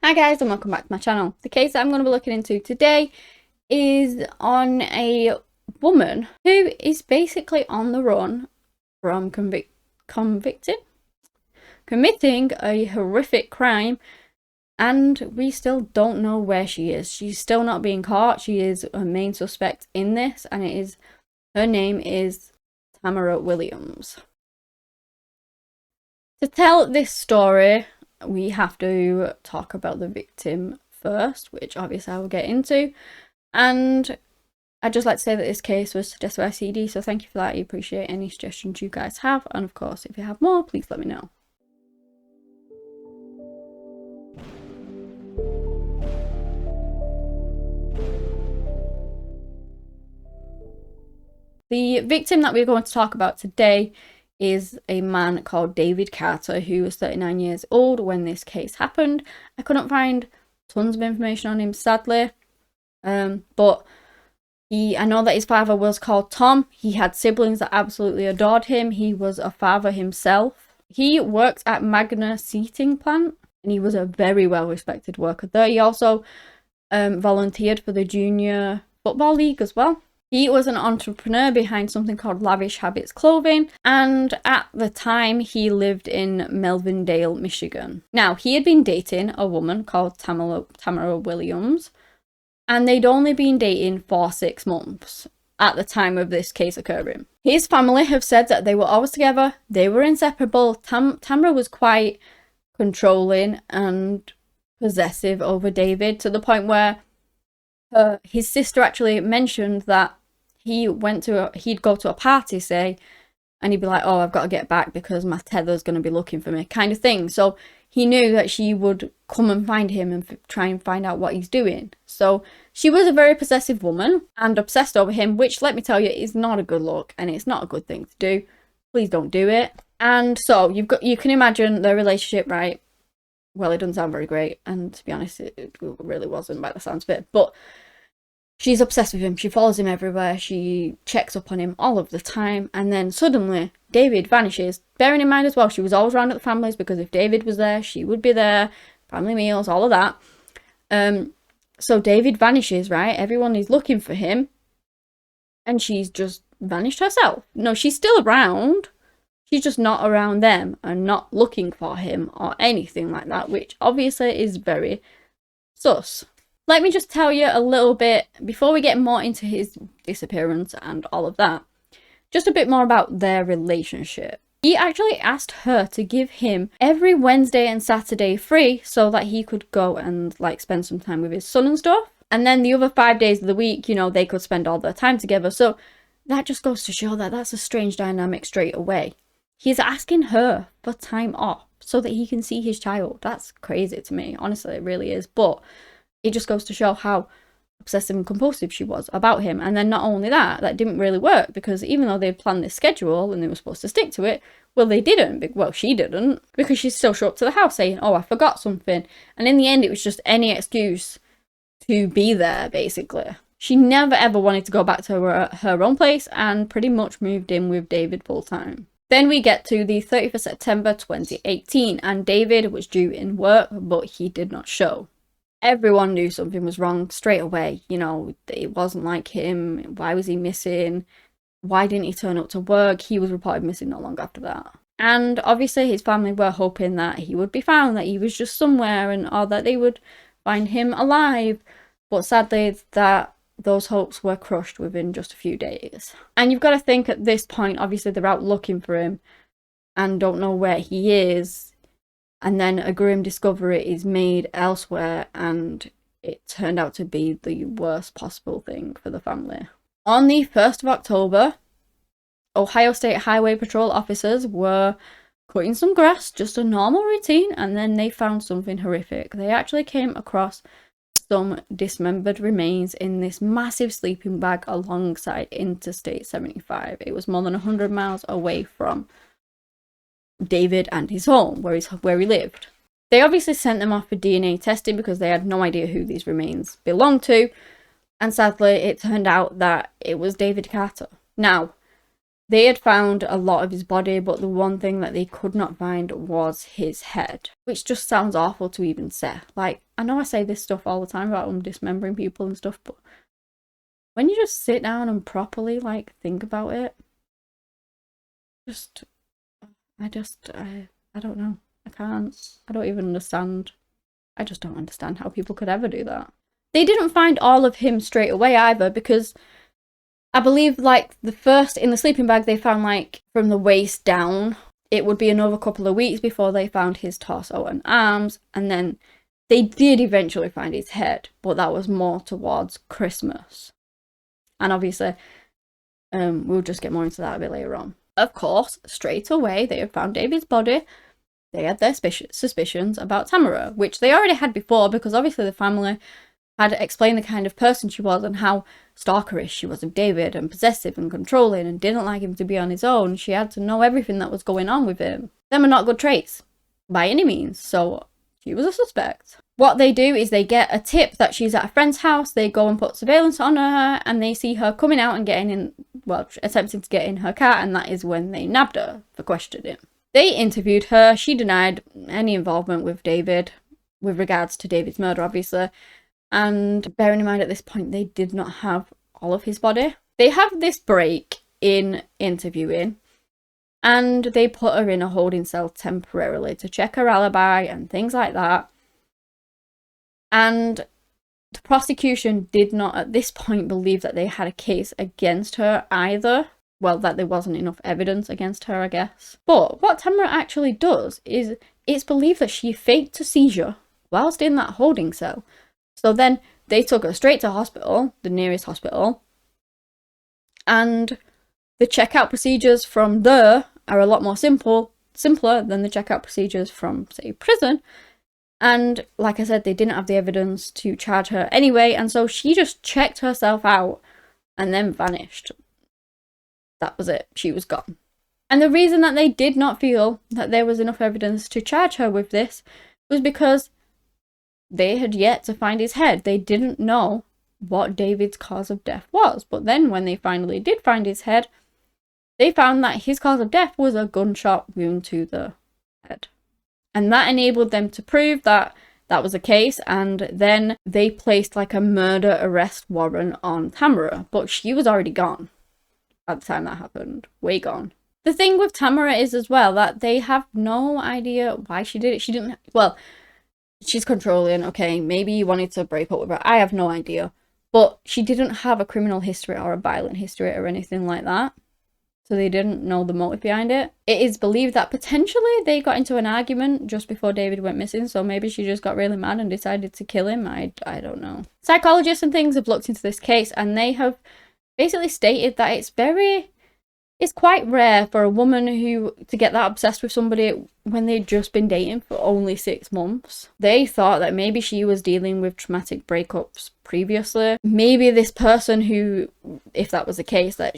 Hi guys and welcome back to my channel. The case that I'm going to be looking into today is on a woman who is basically on the run from committing a horrific crime, and we still don't know where she is. She's still not being caught. She is a main suspect in this, and her name is Tamera Williams. To tell this story, we have to talk about the victim first, which obviously I will get into. And I'd just like to say that this case was suggested by CD, so thank you for that. I appreciate any suggestions you guys have, and of course if you have more, please let me know. The victim that we're going to talk about today is a man called David Carter, who was 39 years old when this case happened. I couldn't find tons of information on him, sadly, but I know that his father was called Tom. He had siblings that absolutely adored him. He was a father himself. He worked at Magna Seating Plant, and he was a very well-respected worker there. He also volunteered for the Junior Football League as well. He was an entrepreneur behind something called Lavish Habits Clothing, and at the time he lived in Melvindale, Michigan. Now, he had been dating a woman called Tamera Williams, and they'd only been dating for 6 months at the time of this case occurring. His family have said that they were always together, they were inseparable. Tamera was quite controlling and possessive over David, to the point where his sister actually mentioned that he'd go to a party, say, and he'd be like, oh, I've got to get back because my tether's going to be looking for me, kind of thing. So he knew that she would come and find him and try and find out what he's doing. So she was a very possessive woman and obsessed over him, which, let me tell you, is not a good look, and it's not a good thing to do. Please don't do it. And so you can imagine their relationship, right? Well, it doesn't sound very great, and to be honest, it really wasn't by the sounds of it, but she's obsessed with him. She follows him everywhere. She checks up on him all of the time. And then suddenly, David vanishes. Bearing in mind as well, she was always around at the families, because if David was there, she would be there. Family meals, all of that. So David vanishes, right? Everyone is looking for him. And she's just vanished herself. No, she's still around. She's just not around them and not looking for him or anything like that, which obviously is very sus. Let me just tell you a little bit, before we get more into his disappearance and all of that, just a bit more about their relationship. He actually asked her to give him every Wednesday and Saturday free so that he could go and like spend some time with his son and stuff. And then the other 5 days of the week, you know, they could spend all their time together. So that just goes to show that that's a strange dynamic straight away. He's asking her for time off so that he can see his child. That's crazy to me. Honestly, it really is. But it just goes to show how obsessive and compulsive she was about him. And then not only that, that didn't really work, because even though they planned this schedule and they were supposed to stick to it, well, they didn't. Well, she didn't, because she still showed up to the house saying, oh, I forgot something. And in the end, it was just any excuse to be there, basically. She never ever wanted to go back to her own place and pretty much moved in with David full time. Then we get to the 30th of September 2018, and David was due in work, but he did not show. Everyone knew something was wrong straight away. You know, it wasn't like him. Why was he missing? Why didn't he turn up to work? He was reported missing not long after that. And obviously his family were hoping that he would be found, that he was just somewhere, or that they would find him alive. But sadly, those hopes were crushed within just a few days. And you've got to think, at this point, obviously they're out looking for him and don't know where he is. And then a grim discovery is made elsewhere, and it turned out to be the worst possible thing for the family. On the 1st of October, Ohio State Highway Patrol officers were cutting some grass, just a normal routine, and then they found something horrific. They actually came across some dismembered remains in this massive sleeping bag alongside Interstate 75. It was more than 100 miles away from David and his home, where he lived. They obviously sent them off for DNA testing because they had no idea who these remains belonged to, and sadly it turned out that it was David Carter. Now, They had found a lot of his body, but the one thing that they could not find was his head, which just sounds awful to even say. Like, I know I say this stuff all the time about dismembering people and stuff, but when you just sit down and properly, like, think about it, I don't know. I don't even understand. I just don't understand how people could ever do that. They didn't find all of him straight away either, because I believe, like, the first in the sleeping bag they found, like, from the waist down. It would be another couple of weeks before they found his torso and arms, and then they did eventually find his head, but that was more towards Christmas. And obviously, we'll just get more into that a bit later on. Of course, straight away they had found David's body. They had their suspicions about Tamera, which they already had before, because obviously the family had explained the kind of person she was and how stalkerish she was of David and possessive and controlling and didn't like him to be on his own. She had to know everything that was going on with him. Them are not good traits by any means, so she was a suspect. What they do is they get a tip that she's at a friend's house, they go and put surveillance on her, and they see her coming out and getting in, well, attempting to get in her car, and that is when they nabbed her for questioning. They interviewed her. She denied any involvement with David, with regards to David's murder, obviously. And bearing in mind at this point, they did not have all of his body. They have this break in interviewing, and they put her in a holding cell temporarily to check her alibi and things like that. And the prosecution did not at this point believe that they had a case against her either. Well, that there wasn't enough evidence against her, I guess. But what Tamera actually does is, it's believed that she faked a seizure whilst in that holding cell. So then they took her straight to hospital, the nearest hospital, and the checkout procedures from there are a lot more simpler than the checkout procedures from, say, prison. And like I said, they didn't have the evidence to charge her anyway, and so she just checked herself out and then vanished. That was it. She was gone. And the reason that they did not feel that there was enough evidence to charge her with this was because they had yet to find his head. They didn't know what David's cause of death was. But then when they finally did find his head, they found that his cause of death was a gunshot wound to the head. And that enabled them to prove that that was the case, and then they placed like a murder arrest warrant on Tamera, but she was already gone at the time that happened. Way gone. The thing with Tamera is as well that they have no idea why she did it. She didn't, well, she's controlling, okay, maybe you wanted to break up with her, I have no idea. But she didn't have a criminal history or a violent history or anything like that. So they didn't know the motive behind it. It is believed that potentially they got into an argument just before David went missing, so maybe she just got really mad and decided to kill him. I don't know. Psychologists and things have looked into this case, and they have basically stated that it's quite rare for a woman to get that obsessed with somebody when they'd just been dating for only 6 months. They thought that maybe she was dealing with traumatic breakups previously. Maybe this person who, if that was the case, that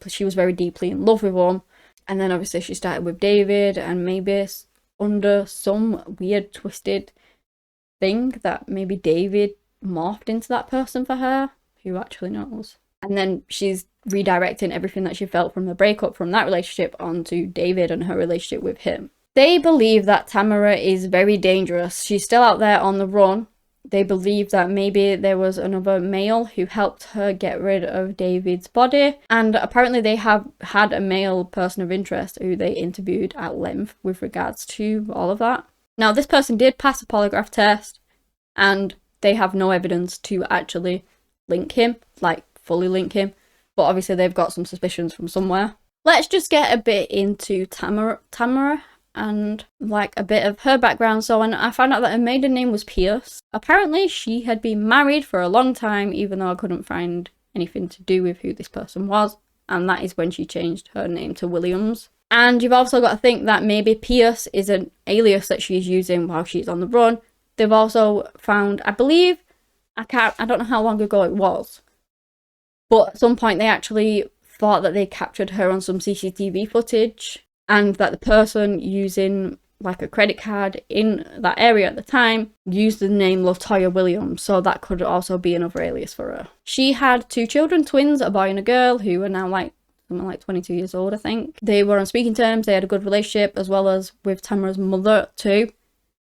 she was very deeply in love with him. And then obviously she started with David, and maybe under some weird twisted thing that maybe David morphed into that person for her. Who actually knows? And then she's redirecting everything that she felt from the breakup from that relationship onto David and her relationship with him. They believe that Tamera is very dangerous. She's still out there on the run. They believe that maybe there was another male who helped her get rid of David's body. And apparently they have had a male person of interest who they interviewed at length with regards to all of that. Now, this person did pass a polygraph test, and they have no evidence to actually link him, like fully link him. But obviously they've got some suspicions from somewhere. Let's just get a bit into Tamera and like a bit of her background. So I found out that her maiden name was Pierce. Apparently she had been married for a long time, even though I couldn't find anything to do with who this person was. And that is when she changed her name to Williams. And you've also got to think that maybe Pierce is an alias that she's using while she's on the run. They've also found, I believe, I don't know how long ago it was, but at some point they actually thought that they captured her on some CCTV footage, and that the person using like a credit card in that area at the time used the name Latoya Williams, so that could also be another alias for her. She had 2 children, twins, a boy and a girl, who are now like something like 22 years old, I think. They were on speaking terms, they had a good relationship, as well as with Tamera's mother too.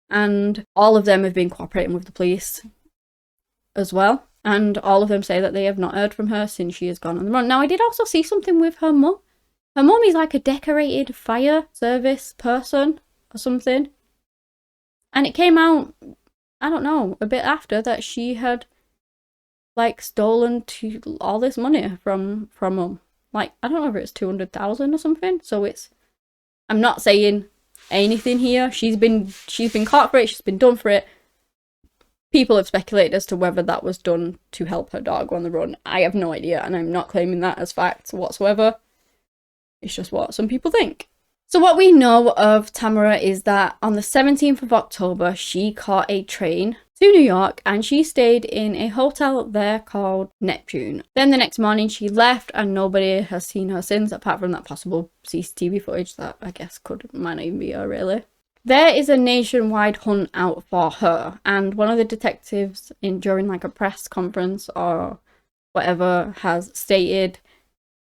And all of them have been cooperating with the police as well. And all of them say that they have not heard from her since she has gone on the run. Now, I did also see something with her mum. Her mum is like a decorated fire service person or something. And it came out, I don't know, a bit after that she had like stolen all this money from mum. Like, I don't know if it's 200,000 or something. So I'm not saying anything here. She's been caught for it, she's been done for it. People have speculated as to whether that was done to help her dog on the run. I have no idea, and I'm not claiming that as fact whatsoever. It's just what some people think. So what we know of Tamera is that on the 17th of October, she caught a train to New York and she stayed in a hotel there called Neptune. Then the next morning she left and nobody has seen her since, apart from that possible CCTV footage that I guess might not even be her really. There is a nationwide hunt out for her, and one of the detectives during like a press conference or whatever has stated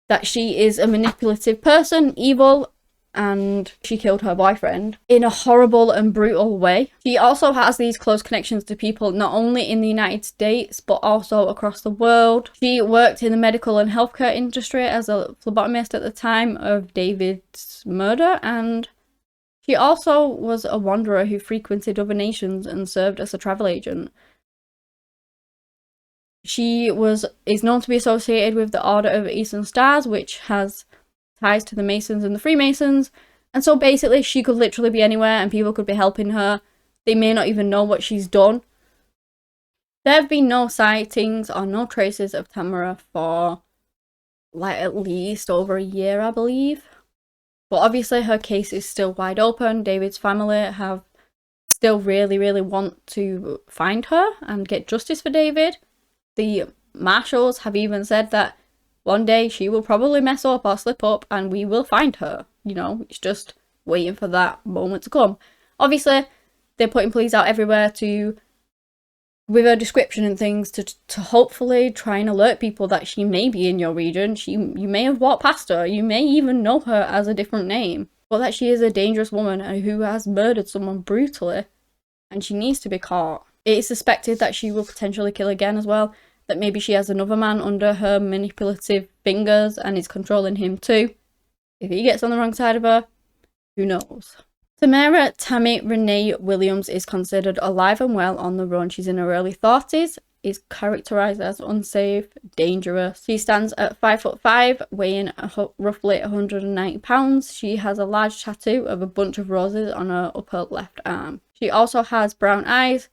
that she is a manipulative person, evil, and she killed her boyfriend in a horrible and brutal way. She also has these close connections to people not only in the United States but also across the world. She worked in the medical and healthcare industry as a phlebotomist at the time of David's murder, and she also was a wanderer who frequented other nations and served as a travel agent. She is known to be associated with the Order of Eastern Stars, which has ties to the Masons and the Freemasons, and so basically she could literally be anywhere and people could be helping her. They may not even know what she's done. There have been no sightings or no traces of Tamera for like at least over a year, I believe. But obviously her case is still wide open. David's family have still really want to find her and get justice for David. The marshals have even said that one day she will probably mess up or slip up and we will find her. You know, it's just waiting for that moment to come. Obviously, they're putting police out everywhere with her description and things to hopefully try and alert people that she may be in your region. You may have walked past her. You may even know her as a different name. But that she is a dangerous woman who has murdered someone brutally and she needs to be caught. It is suspected that she will potentially kill again as well. That maybe she has another man under her manipulative fingers and is controlling him too. If he gets on the wrong side of her, who knows? Tamera Tammy Renee Williams is considered alive and well on the run. She's in her early 30s, is characterised as unsafe, dangerous. She stands at 5'5", weighing roughly 190 pounds. She has a large tattoo of a bunch of roses on her upper left arm. She also has brown eyes,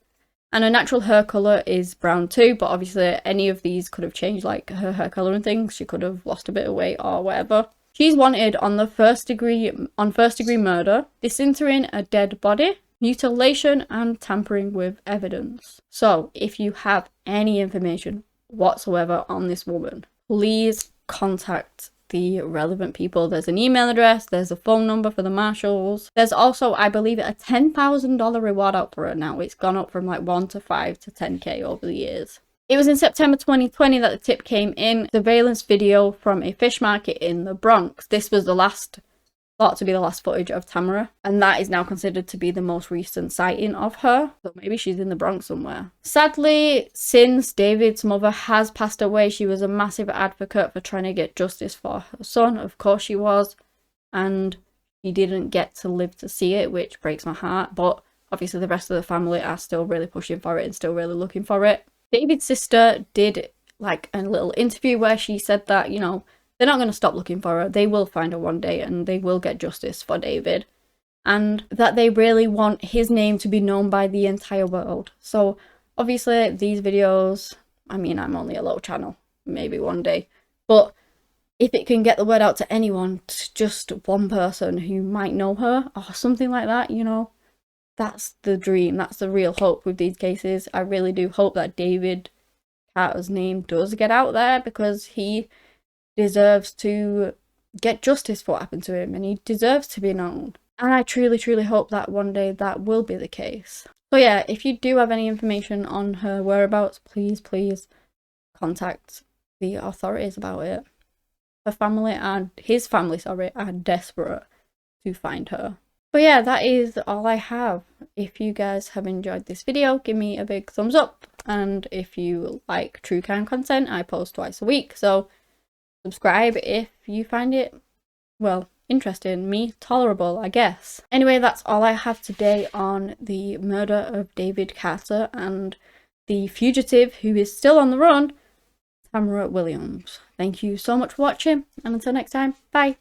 and her natural hair colour is brown too, but obviously any of these could have changed, like her hair colour and things. She could have lost a bit of weight or whatever. She's wanted on first degree murder, disinterring a dead body, mutilation, and tampering with evidence. So if you have any information whatsoever on this woman, please contact the relevant people. There's an email address, there's a phone number for the marshals. There's also, I believe, a $10,000 reward out for her now. It's gone up from like 1 to 5 to 10k over the years. It was in September 2020 that the tip came in. Surveillance video from a fish market in the Bronx. This was thought to be the last footage of Tamera, and that is now considered to be the most recent sighting of her. So maybe she's in the Bronx somewhere. Sadly, since David's mother has passed away, she was a massive advocate for trying to get justice for her son. Of course she was, and she didn't get to live to see it, which breaks my heart. But obviously the rest of the family are still really pushing for it and still really looking for it. David's sister did like a little interview where she said that, you know, they're not going to stop looking for her. They will find her one day and they will get justice for David. And that they really want his name to be known by the entire world. So obviously these videos, I mean, I'm only a little channel, maybe one day. But if it can get the word out to anyone, to just one person who might know her or something like that, you know, that's the dream. That's the real hope with these cases. I really do hope that David Carter's name does get out there, because he deserves to get justice for what happened to him and he deserves to be known. And I truly hope that one day that will be the case. So yeah, if you do have any information on her whereabouts, please contact the authorities about it. her family and his family, sorry, are desperate to find her. But yeah, that is all I have. If you guys have enjoyed this video, give me a big thumbs up. And if you like true crime content, I post twice a week. So subscribe if you find it, well, interesting, me, tolerable, I guess. Anyway, that's all I have today on the murder of David Carter and the fugitive who is still on the run, Tamera Williams. Thank you so much for watching, and until next time, bye.